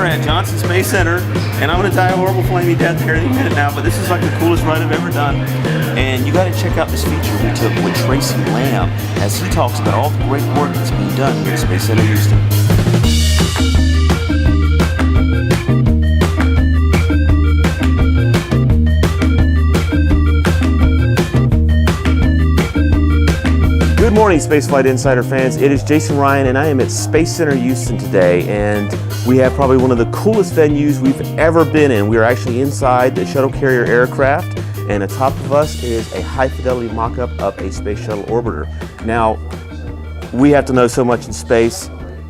are at Johnson Space Center, and I'm going to die a horrible flamey death here any minute now, but this is like the coolest ride I've ever done. And you got to check out this feature we took with Tracy Lamm as he talks about all the great work that's being done here at Space Center Houston. Good morning, SpaceFlight Insider fans. It is Jason Ryan, and I am at Space Center Houston today, and we have probably one of the coolest venues we've ever been in. We are actually inside the Shuttle Carrier Aircraft, and atop of us is a high-fidelity mock-up of a space shuttle orbiter. Now, we have to know so much in space.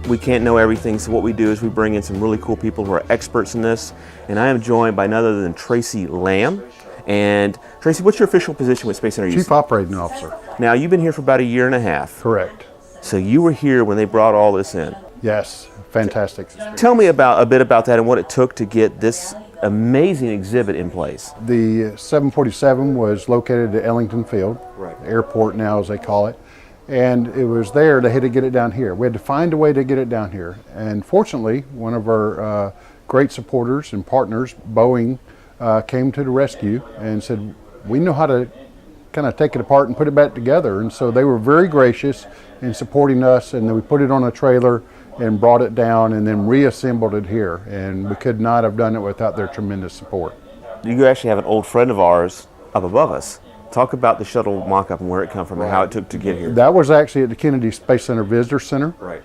We can't know everything, so what we do is we bring in some really cool people who are experts in this, and I am joined by none other than Tracy Lamm. And Tracy, what's your official position with Space Center Houston? Chief Operating Officer. Now, you've been here for about a year and a half. Correct. So you were here when they brought all this in. Yes, fantastic. Tell me a bit about that and what it took to get this amazing exhibit in place. The 747 was located at Ellington Field, Right. airport now as they call it, and it was there. They had to get it down here. We had to find a way to get it down here, and fortunately, one of our great supporters and partners, Boeing, came to the rescue and said, we know how to kind of take it apart and put it back together. And so they were very gracious in supporting us, and then we put it on a trailer and brought it down and then reassembled it here. And we could not have done it without their tremendous support. You actually have an old friend of ours up above us. Talk about the shuttle mock-up and where it came from and how it took to get here. That was actually at the Kennedy Space Center Visitor Center. Right.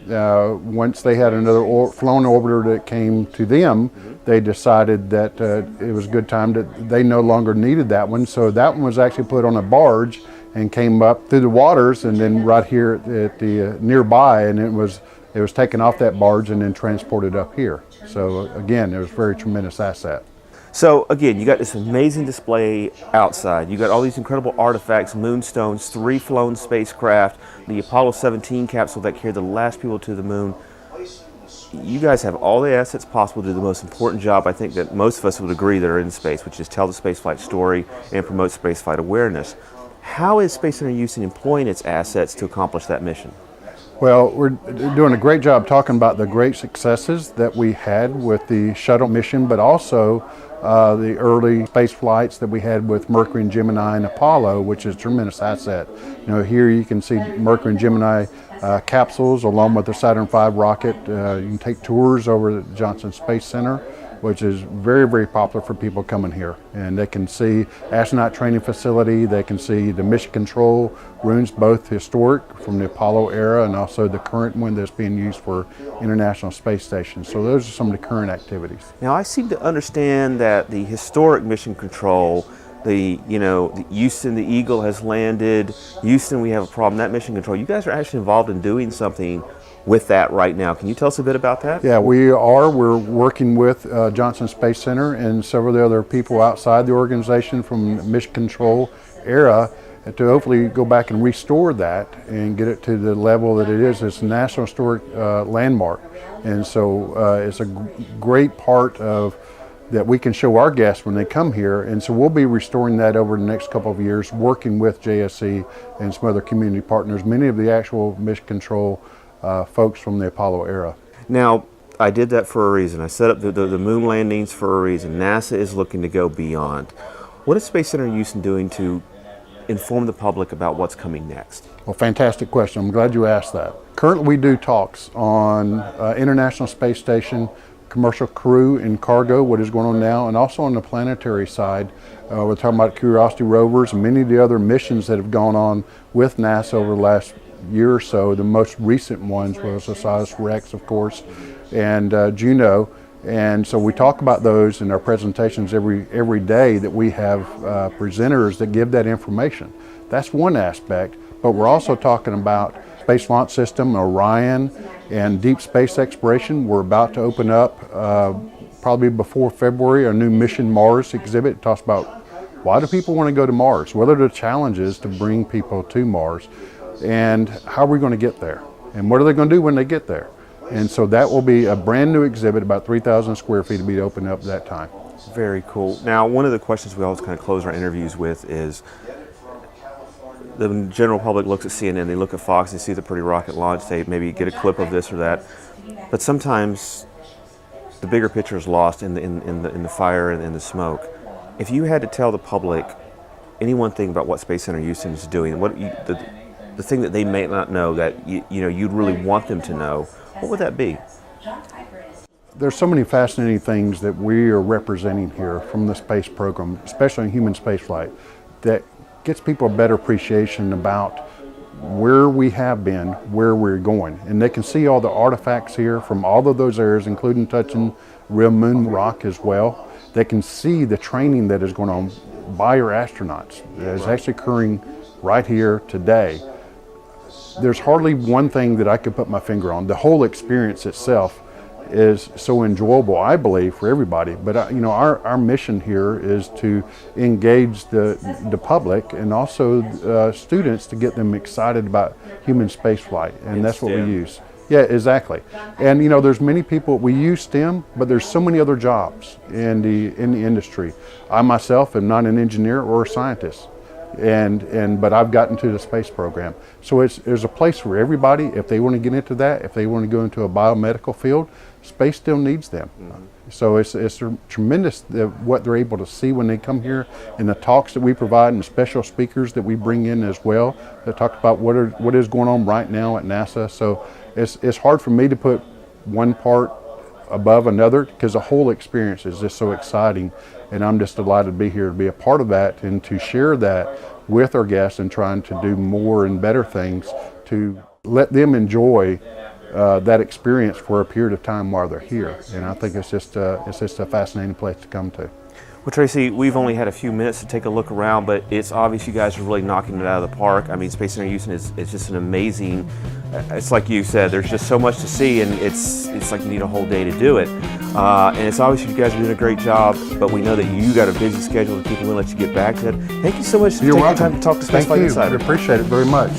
Once they had another flown orbiter that came to them, they decided that it was a good time that they no longer needed that one. So that one was actually put on a barge and came up through the waters and then right here at the nearby, and it was taken off that barge and then transported up here. So again, it was a very tremendous asset. So again, you got this amazing display outside. You got all these incredible artifacts, moonstones, 3 flown spacecraft, the Apollo 17 capsule that carried the last people to the moon. You guys have all the assets possible to do the most important job, I think, that most of us would agree that are in space, which is tell the spaceflight story and promote spaceflight awareness. How is Space Center Houston employing its assets to accomplish that mission? Well, we're doing a great job talking about the great successes that we had with the shuttle mission, but also the early space flights that we had with Mercury and Gemini and Apollo, which is a tremendous asset. You know, here you can see Mercury and Gemini capsules along with the Saturn V rocket. You can take tours over the Johnson Space Center, which is very, very popular for people coming here. And they can see astronaut training facility, they can see the mission control rooms, both historic from the Apollo era and also the current one that's being used for International Space Station. So those are some of the current activities. Now, I seem to understand that the historic mission control, the Houston, the Eagle has landed, Houston, we have a problem, that mission control, you guys are actually involved in doing something with that right now. Can you tell us a bit about that? Yeah, we're working with Johnson Space Center and several of the other people outside the organization from the mission control era to hopefully go back and restore that and get it to the level that it is. It's a National Historic Landmark. And so it's a great part of that we can show our guests when they come here. And so we'll be restoring that over the next couple of years, working with JSC and some other community partners, many of the actual mission control folks from the Apollo era. Now, I did that for a reason. I set up the moon landings for a reason. NASA is looking to go beyond. What is Space Center Houston doing to inform the public about what's coming next? Well, fantastic question. I'm glad you asked that. Currently, we do talks on International Space Station, commercial crew and cargo, what is going on now, and also on the planetary side. We're talking about Curiosity rovers and many of the other missions that have gone on with NASA over the last year or so. The most recent ones was OSIRIS-REx, of course, and Juno. And so we talk about those in our presentations every day that we have presenters that give that information. That's one aspect, but we're also talking about Space Launch System, Orion, and deep space exploration. We're about to open up probably before February, our new Mission Mars exhibit. It talks about why do people want to go to Mars? What are the challenges to bring people to Mars? And how are we going to get there? And what are they going to do when they get there? And so that will be a brand new exhibit, about 3,000 square feet to be opened up at that time. Very cool. Now, one of the questions we always kind of close our interviews with is the general public looks at CNN, they look at Fox, they see the pretty rocket launch, they maybe get a clip of this or that. But sometimes the bigger picture is lost in the fire and in the smoke. If you had to tell the public any one thing about what Space Center Houston is doing, the thing that they may not know that you'd really want them to know, what would that be? There's so many fascinating things that we are representing here from the space program, especially in human spaceflight, that gets people a better appreciation about where we have been, where we're going. And they can see all the artifacts here from all of those areas, including touching real moon rock as well. They can see the training that is going on by our astronauts that is actually occurring right here today. There's hardly one thing that I could put my finger on. The whole experience itself is so enjoyable, I believe, for everybody. But our mission here is to engage the public and also students to get them excited about human spaceflight, and that's what we use. Yeah, exactly. And there's many people, we use STEM, but there's so many other jobs in the industry. I myself am not an engineer or a scientist, but I've gotten to the space program. So there's a place for everybody if they want to get into that, if they want to go into a biomedical field. Space still needs them. So it's tremendous what they're able to see when they come here, and the talks that we provide and the special speakers that we bring in as well that talk about what is going on right now at NASA. So it's hard for me to put one part above another because the whole experience is just so exciting, and I'm just delighted to be here to be a part of that and to share that with our guests and trying to do more and better things to let them enjoy that experience for a period of time while they're here. And I think it's just a fascinating place to come to. Well, Tracy, we've only had a few minutes to take a look around, but it's obvious you guys are really knocking it out of the park. I mean, Space Center Houston is just an amazing, it's like you said, there's just so much to see, and it's like you need a whole day to do it. And it's obvious you guys are doing a great job, but we know that you got a busy schedule and people will let you get back to it. Thank you so much for taking the time to talk to SpaceFlight Insider. I appreciate it very much.